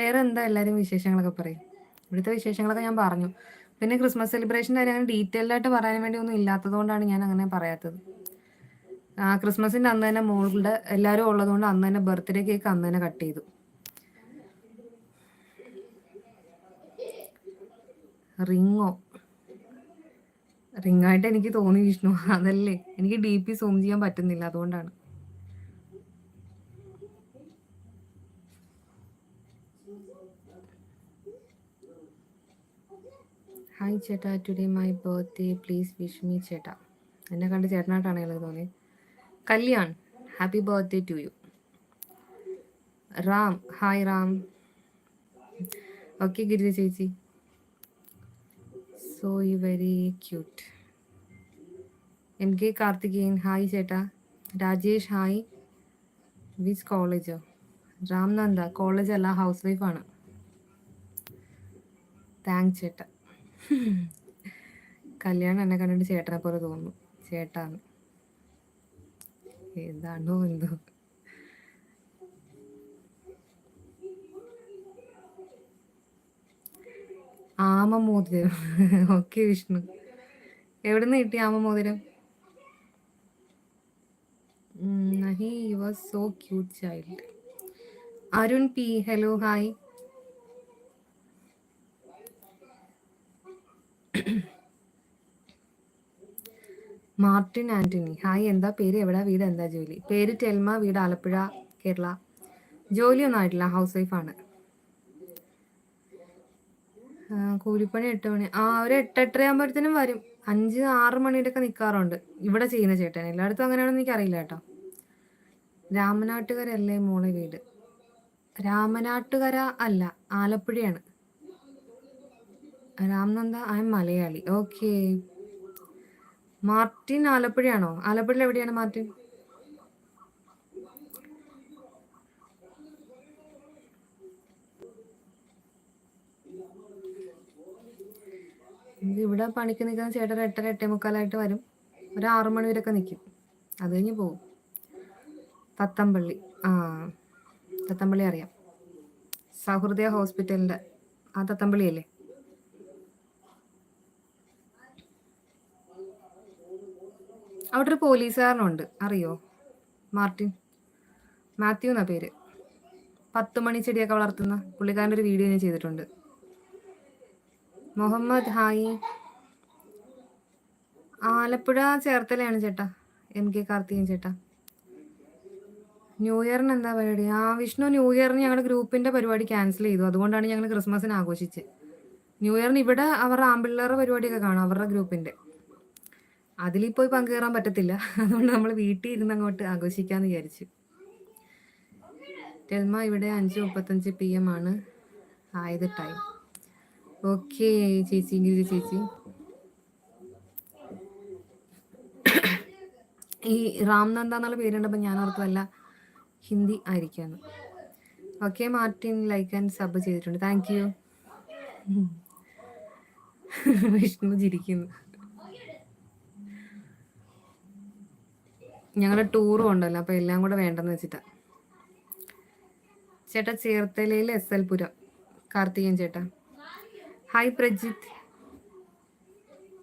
വേറെ എന്താ എല്ലാവരും വിശേഷങ്ങളൊക്കെ പറയും. ഇവിടുത്തെ വിശേഷങ്ങളൊക്കെ ഞാൻ പറഞ്ഞു. പിന്നെ ക്രിസ്മസ് സെലിബ്രേഷൻ്റെ കാര്യം അങ്ങനെ ഡീറ്റെയിൽഡ് ആയിട്ട് പറയാൻ വേണ്ടി ഒന്നും ഇല്ലാത്തതുകൊണ്ടാണ് ഞാൻ അങ്ങനെ പറയാത്തത്. ക്രിസ്മസിൻ്റെ അന്ന് തന്നെ മോളുടെ എല്ലാവരും ഉള്ളതുകൊണ്ട് അന്ന് തന്നെ ബർത്ത്ഡേ കേക്ക് അന്ന് തന്നെ കട്ട് ചെയ്തു. റിങ്ങായിട്ട് എനിക്ക് തോന്നി വിഷ്ണു. അതല്ലേ എനിക്ക് DP സൂം ചെയ്യാൻ പറ്റുന്നില്ല, അതുകൊണ്ടാണ്. ഹായ് ചേട്ടാ, today my birthday, please wish me ചേട്ടാ. എന്നെ കണ്ട് ചേട്ടനായിട്ടാണ് എനിക്ക് തോന്നിയത്. Kalyan, happy birthday to you. Ram, hi Ram. Okay Girija ചേച്ചി, so you very cute. MK Karthikeyan, hi ചേട്ടാ. രാജേഷ്, ഹായ്. വിച്ച് കോളേജോ? രാംനന്ദ കോളേജ് അല്ല, ഹൗസ് വൈഫാണ്. താങ്ക്സ് ചേട്ടാ. കല്യാണം എന്നെ കണ്ടിട്ട് ചേട്ടനെ പോലെ തോന്നുന്നു. ചേട്ടാണ് ഏതാണോ എന്തോ. ആമമോതിരം. ഓക്കെ വിഷ്ണു, എവിടെ നിന്ന് കിട്ടി ആമമോതിരം? He was so cute child. Arun P, hello hi. Martin Antony, hi. എന്താ പേര്, എവിടെ വീട്, എന്താ ജോലി? പേര് ടെൽമ, വീട് ആലപ്പുഴ, കേരള. ജോലിയൊന്നും ആയിട്ടില്ല, ഹൗസ് വൈഫാണ്. കൂലിപ്പണി 8 മണി, ഒരു 8-8:30 ആകുമ്പോഴത്തേനും വരും. 5-6 മണിയുടെ ഒക്കെ നിൽക്കാറുണ്ട് ഇവിടെ ചെയ്യുന്ന ചേട്ടൻ. എല്ലായിടത്തും അങ്ങനെയാണെന്ന് എനിക്കറിയില്ല കേട്ടോ. രാമനാട്ടുകര അല്ലേ മോളെ വീട്? രാമനാട്ടുകര അല്ല, ആലപ്പുഴയാണ്. Ramnanda, I am Malayali. Okay. Martin ആലപ്പുഴയാണോ? ആലപ്പുഴയിൽ എവിടെയാണ് മാർട്ടിൻ? ഇവിടെ പണിക്ക് നിൽക്കുന്ന ചേട്ടൻ 8-8:45 വരും. ഒരു 6 മണി വരെയൊക്കെ നിൽക്കും. അത് കഴിഞ്ഞ് പോകും. തത്തമ്പള്ളി, തത്തമ്പള്ളി അറിയാം. സഹൃദയ ഹോസ്പിറ്റലിൻ്റെ ആ തത്തമ്പള്ളി അല്ലേ? അവിടെ ഒരു പോലീസുകാരനുണ്ട്, അറിയോ? മാർട്ടിൻ, മാത്യു എന്നാ പേര്. 10 മണി ചെടിയൊക്കെ വളർത്തുന്ന പുള്ളിക്കാരൻ്റെ ഒരു വീഡിയോ ഞാൻ ചെയ്തിട്ടുണ്ട്. മുഹമ്മദ്, ഹായ്. ആലപ്പുഴ ചേർത്തലയാണ് ചേട്ടാ. MK കാർത്തികൻ ചേട്ടാ. ന്യൂ ഇയറിന് എന്താ പരിപാടി? വിഷ്ണു, ന്യൂ ഇയറിന് ഞങ്ങളുടെ ഗ്രൂപ്പിൻ്റെ പരിപാടി ക്യാൻസൽ ചെയ്തു. അതുകൊണ്ടാണ് ഞങ്ങൾ ക്രിസ്മസിന് ആഘോഷിച്ചത്. ന്യൂ ഇയറിന് ഇവിടെ അവരുടെ ആമ്പിള്ളേരുടെ പരിപാടിയൊക്കെ കാണും, അവരുടെ ഗ്രൂപ്പിൻ്റെ. അതിൽ പോയി പങ്കുചേരാൻ പറ്റത്തില്ല. അതുകൊണ്ട് നമ്മൾ വീട്ടിൽ ഇരുന്ന് അങ്ങോട്ട് ആഘോഷിക്കാമെന്ന് വിചാരിച്ചു. ടെൽമ, ഇവിടെ 5:35 PM ആണ് ആയത് ടൈം. ഓക്കെ ചേച്ചി, ഗിരി ചേച്ചി. ഈ രാംനന്ദ എന്നുള്ള പേരുണ്ടപ്പോൾ ഞാൻ ഓർത്ത് വല്ല ഹിന്ദി ആയിരിക്കാന്ന്. Okay Martin, like and sub ചെയ്തിട്ടുണ്ട്, താങ്ക് യു. വിഷ്ണു ചിരിക്കുന്നു. ഞങ്ങളുടെ ടൂറും ഉണ്ടല്ലോ, അപ്പോൾ എല്ലാം കൂടെ വേണ്ടെന്ന് വെച്ചിട്ടാ. ചേട്ടാ ചേർത്തലയിൽ SL പുരം. കാർത്തികൻ ചേട്ടാ, ഹായ്. പ്രജിത്ത്,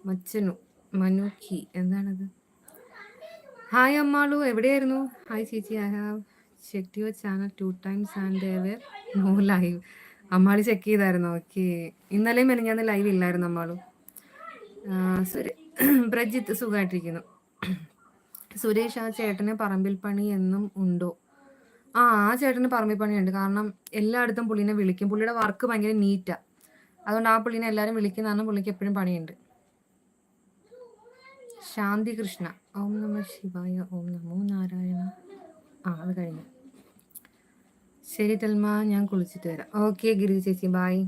മച്ചനു, മനുഖി, എന്താണത്? ഹായ് അമ്മാളു, എവിടെയായിരുന്നു? ഹായ് ചേച്ചി, I have check your channel 2 times and there no live. Ammali check ചെയ്തായിരുന്നു. ഓക്കെ, ഇന്നലെയും മെനഞ്ഞാന്ന് ലൈവ് ഇല്ലായിരുന്നു അമ്മാളു. പ്രജിത്ത്, സുഖമായിട്ടിരിക്കുന്നു. സുരേഷ്, ആ ചേട്ടന് പറമ്പിൽ പണി എന്നും ഉണ്ടോ? ആ ചേട്ടന് പറമ്പിൽ പണിയുണ്ട്. കാരണം എല്ലായിടത്തും പുള്ളിനെ വിളിക്കും. പുള്ളിയുടെ വർക്ക് ഭയങ്കര നീറ്റാണ്. അതുകൊണ്ട് ആ പുള്ളിനെ എല്ലാവരും വിളിക്കുന്നതാണ്. പുള്ളിക്ക് എപ്പോഴും പണിയുണ്ട്. ശാന്തി കൃഷ്ണ, ഓം നമ ശിവായ, ഓം നമോ നാരായണ. അത് കഴിഞ്ഞു. ശരി ടെൽമ, ഞാൻ കുളിച്ചിട്ട് വരാം. ഓക്കെ ഗിരി ചേച്ചി, ബായ്.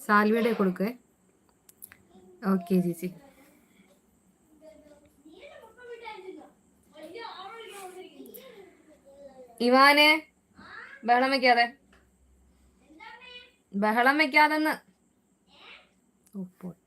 സാൽവിയുടെ കൊടുക്കേ. ഓക്കെ ചേച്ചി. ഇവാനെ, ബഹളം വെക്കാതെ, ബഹളം വെക്കാതെന്ന്. ഓ പോട്ടെ.